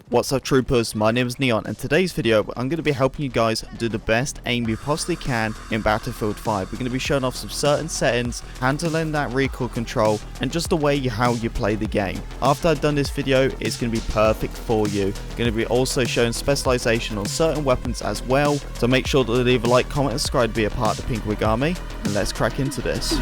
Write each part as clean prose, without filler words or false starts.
What's up troopers, my name is Neon and today's video I'm going to be helping you guys do the best aim you possibly can in Battlefield 5. We're going to be showing off some certain settings, handling that recoil control and just the way how you play the game. After I've done this video, it's going to be perfect for you. Going to be also showing specialization on certain weapons as well, so make sure to leave a like, comment and subscribe to be a part of the Pink Wig Army, and let's crack into this.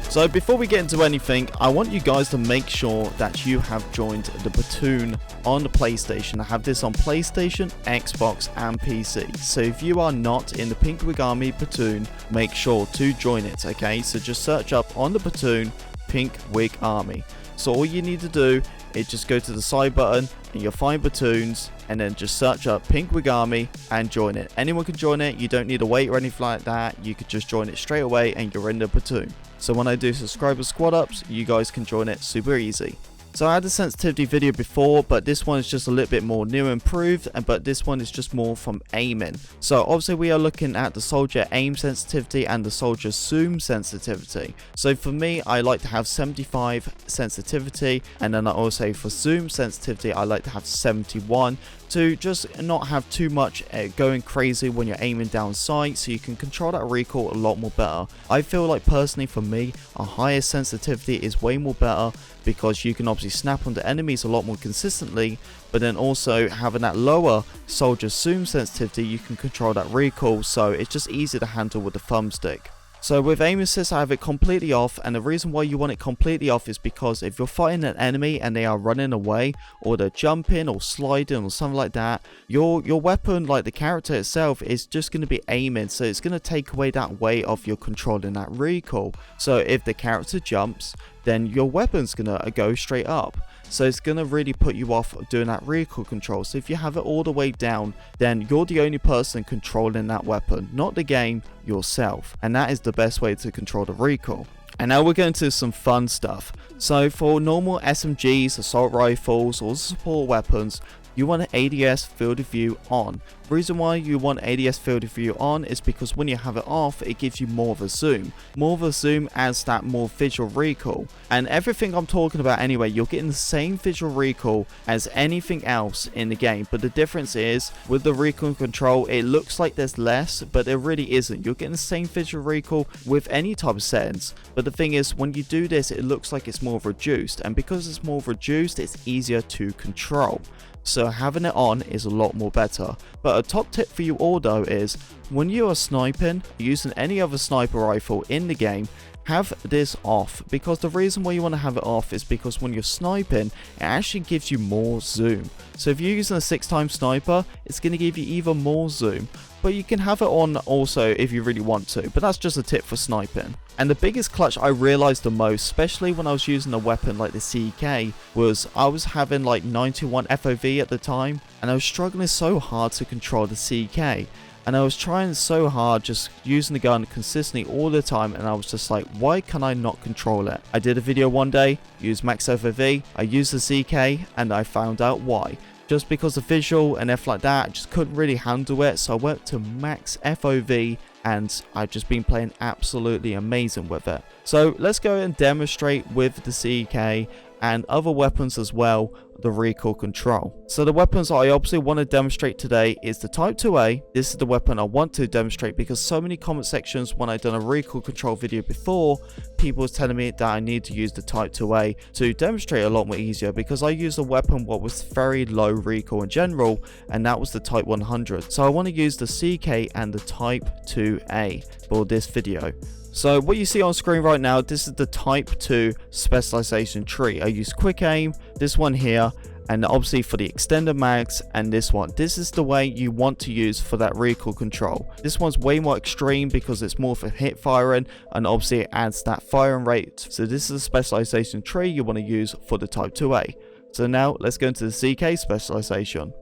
So before we get into anything, I want you guys to make sure that you have joined the platoon on the PlayStation. I have this on PlayStation, Xbox and PC. So if you are not in the Pink Wig Army platoon, make sure to join it, okay? So just search up on the platoon, Pink Wig Army. So all you need to do is just go to the side button and you'll find platoons and then just search up Pink Wig Army and join it. Anyone can join it, you don't need to wait or anything like that. You could just join it straight away and you're in the platoon. So when I do subscriber squad ups, you guys can join it super easy. So I had a sensitivity video before, but this one is just a little bit more new and improved, but this one is just more from aiming. So obviously we are looking at the soldier aim sensitivity and the soldier zoom sensitivity. So for me, I like to have 75 sensitivity, and then I also for zoom sensitivity, I like to have 71 to just not have too much going crazy when you're aiming down sight, so you can control that recoil a lot more better. I feel like personally for me, a higher sensitivity is way more better because you can obviously snap onto enemies a lot more consistently, but then also having that lower soldier zoom sensitivity, you can control that recoil, so it's just easier to handle with the thumbstick. So with aim assist, I have it completely off, and the reason why you want it completely off is because if you're fighting an enemy and they are running away, or they're jumping or sliding or something like that, your weapon, like the character itself, is just going to be aiming, so it's going to take away that way of your controlling that recoil. So if the character jumps, then your weapon's going to go straight up. So it's going to really put you off doing that recoil control. So if you have it all the way down, then you're the only person controlling that weapon, not the game, yourself. And that is the best way to control the recoil. And now we're going to some fun stuff. So for normal SMGs, assault rifles, or support weapons, you want an ADS field of view on. The reason why you want ADS field of view on is because when you have it off, it gives you more of a zoom. More of a zoom adds that more visual recoil. And everything I'm talking about anyway, you're getting the same visual recoil as anything else in the game. But the difference is, with the recoil control, it looks like there's less, but there really isn't. You're getting the same visual recoil with any type of settings. But the thing is, when you do this, it looks like it's more reduced. And because it's more reduced, it's easier to control. So having it on is a lot more better. But a top tip for you all though is, when you are sniping, using any other sniper rifle in the game, have this off, because the reason why you want to have it off is because when you're sniping, it actually gives you more zoom. So if you're using a 6x sniper, it's going to give you even more zoom. But you can have it on also if you really want to, but that's just a tip for sniping. And the biggest clutch I realized the most, especially when I was using a weapon like the CK, was I was having like 91 FOV at the time, and I was struggling so hard to control the CK. And I was trying so hard, just using the gun consistently all the time, and I was just like, why can I not control it? I did a video one day, used max FOV, I used the CK, and I found out why. Just because the visual and F like that, I just couldn't really handle it, so I went to max FOV, and I've just been playing absolutely amazing with it. So let's go and demonstrate with the CK and other weapons as well, the recoil control. So the weapons I obviously want to demonstrate today is the Type 2A. This is the weapon I want to demonstrate because so many comment sections when I done a recoil control video before, people was telling me that I need to use the Type 2A to demonstrate a lot more easier, because I used a weapon what was very low recoil in general, and that was the Type 100. So I want to use the CK and the Type 2A for this video. So what you see on screen right now, this is the Type 2 specialization tree. I use quick aim, this one here, and obviously for the extended mags, and this one. This is the way you want to use for that recoil control. This one's way more extreme because it's more for hip firing, and obviously it adds that firing rate. So this is a specialization tree you want to use for the Type 2A. So now let's go into the CK specialization.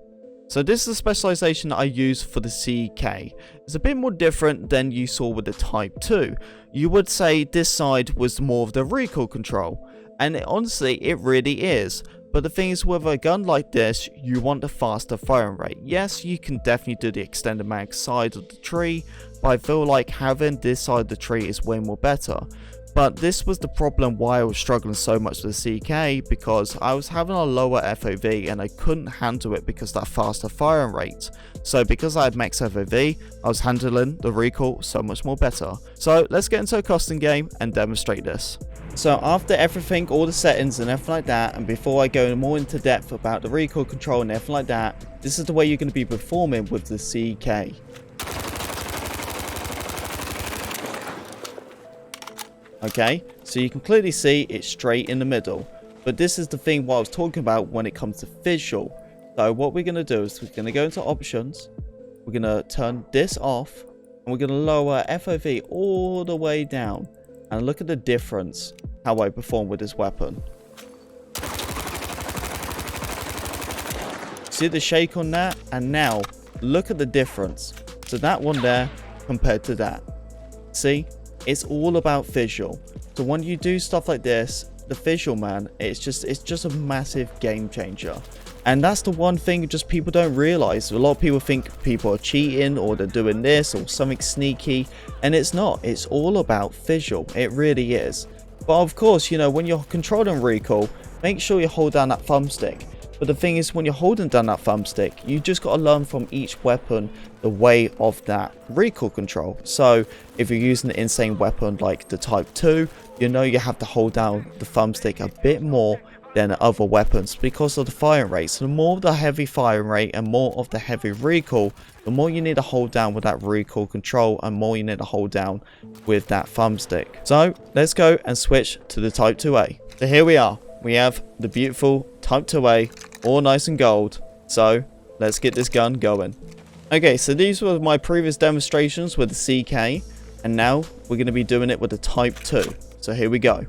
So this is the specialization I use for the CK. It's a bit more different than you saw with the Type 2. You would say this side was more of the recoil control, and honestly it really is. But the thing is, with a gun like this, you want a faster firing rate. Yes, you can definitely do the extended mag side of the tree, but I feel like having this side of the tree is way more better. But this was the problem why I was struggling so much with the CK, because I was having a lower FOV and I couldn't handle it because of that faster firing rate. So because I had max FOV, I was handling the recoil so much more better. So let's get into a custom game and demonstrate this. So after everything, all the settings and everything like that, and before I go more into depth about the recoil control and everything like that, this is the way you're going to be performing with the CK. Okay, so you can clearly see it's straight in the middle, but this is the thing what I was talking about when it comes to visual. So what we're going to do is we're going to go into options, we're going to turn this off, and we're going to lower FOV all the way down, and look at the difference how I perform with this weapon. See the shake on that? And now look at the difference. So that one there compared to that. See? It's all about visual. So when you do stuff like this, the visual, man, it's just a massive game changer. And that's the one thing just people don't realize. A lot of people think people are cheating or they're doing this or something sneaky, and it's not. It's all about visual. It really is. But of course, you know, when you're controlling recoil, make sure you hold down that thumbstick. But the thing is, when you're holding down that thumbstick, you just got to learn from each weapon the way of that recoil control. So if you're using an insane weapon like the Type 2, you know you have to hold down the thumbstick a bit more than other weapons because of the firing rate. So the more the heavy firing rate and more of the heavy recoil, the more you need to hold down with that recoil control and more you need to hold down with that thumbstick. So let's go and switch to the Type 2A. So here we are. We have the beautiful Type 2A, all nice and gold. So let's get this gun going. Okay, so these were my previous demonstrations with the CK, and now we're going to be doing it with the Type 2. So here we go.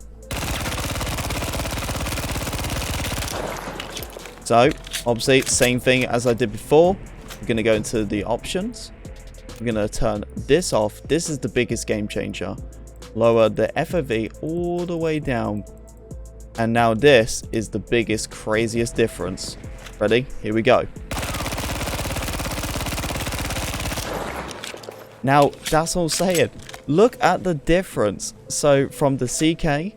So obviously same thing as I did before. We're going to go into the options. We're going to turn this off. This is the biggest game changer. Lower the FOV all the way down. And now this is the biggest, craziest difference. Ready? Here we go. Now, that's all I'm saying. Look at the difference. So from the CK,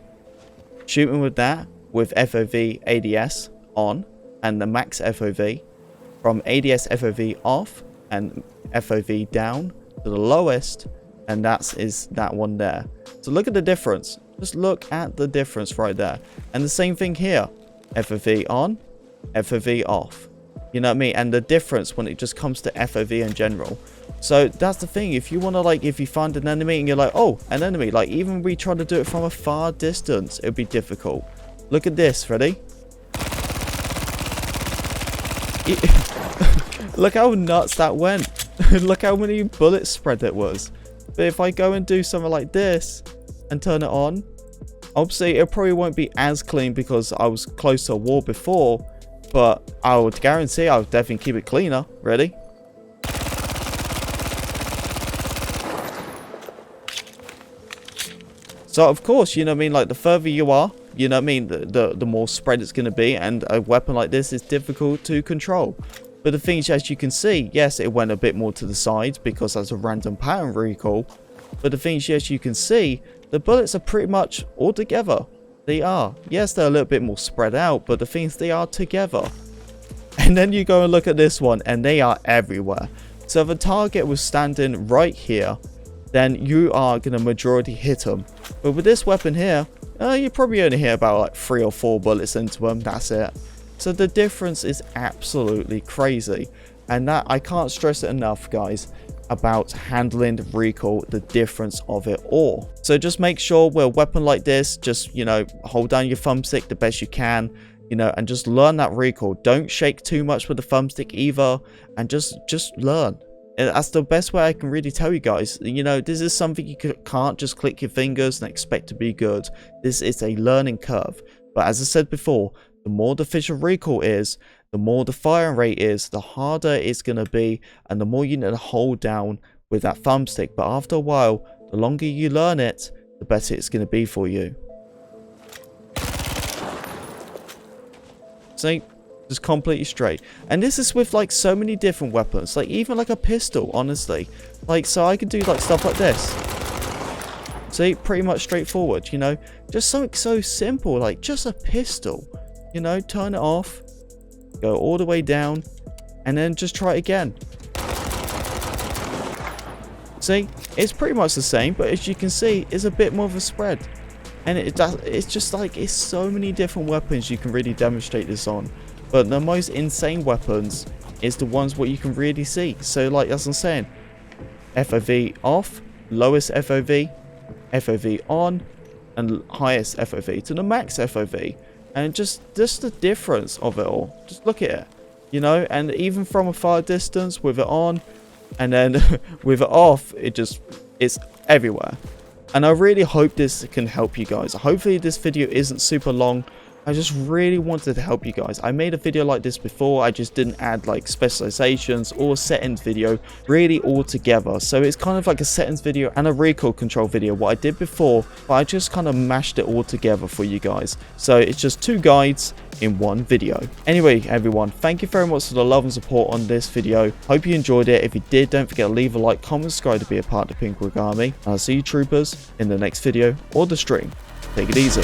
shooting with that, with FOV ADS on, and the max FOV, from ADS FOV off, and FOV down to the lowest, and is that one there. So look at the difference. Just look at the difference right there. And the same thing here. FOV on, FOV off. You know what I mean? And the difference when it just comes to FOV in general. So that's the thing. If you want to, like, if you find an enemy and you're like, oh, an enemy. Like, even when we try to do it from a far distance, it would be difficult. Look at this. Ready? Look how nuts that went. Look how many bullet spread it was. But if I go and do something like this and turn it on, obviously it probably won't be as clean because I was close to a wall before, but I would guarantee I'll definitely keep it cleaner. Ready? So of course, you know what I mean, like the further you are, you know what I mean, the more spread it's going to be, and a weapon like this is difficult to control. But the thing is, as you can see, yes, it went a bit more to the sides because that's a random pattern recoil. But the thing is, yes, you can see the bullets are pretty much all together. They are. Yes, they're a little bit more spread out, but the thing is, they are together. And then you go and look at this one, and they are everywhere. So if a target was standing right here, then you are going to majority hit them. But with this weapon here, you probably only hit about like 3 or 4 bullets into them. That's it. So the difference is absolutely crazy. And that, I can't stress it enough, guys, about handling the recoil, the difference of it all. So just make sure with a weapon like this, just, you know, hold down your thumbstick the best you can, you know, and just learn that recoil. Don't shake too much with the thumbstick either, and just learn. And that's the best way I can really tell you guys. You know, this is something you can't just click your fingers and expect to be good. This is a learning curve. But as I said before, the more the visual recoil is, the more the firing rate is, the harder it's going to be, and the more you need to hold down with that thumbstick. But after a while, the longer you learn it, the better it's going to be for you. See, Just completely straight. And this is with like so many different weapons, like even like a pistol, honestly. Like, so I could do like stuff like this. See, pretty much straightforward, you know, just something so simple, like just a pistol, you know, turn it off, go all the way down, and then just try it again. See, it's pretty much the same, but as you can see, it's a bit more of a spread. And it's just like, it's so many different weapons you can really demonstrate this on. But the most insane weapons is the ones what you can really see. So like as I'm saying, FOV off, lowest FOV, FOV on, and highest FOV to the max FOV. And just the difference of it all. Just look at it, you know, and even from a far distance with it on, and then with it off, it's everywhere. And I really hope this can help you guys. Hopefully this video isn't super long. I just really wanted to help you guys. I made a video like this before. I just didn't add like specializations or settings video really all together. So it's kind of like a settings video and a recoil control video, what I did before, but I just kind of mashed it all together for you guys. So it's just 2 guides in one video. Anyway, everyone, thank you very much for the love and support on this video. Hope you enjoyed it. If you did, don't forget to leave a like, comment, subscribe to be a part of the Pink Rig Army. And I'll see you troopers in the next video or the stream. Take it easy.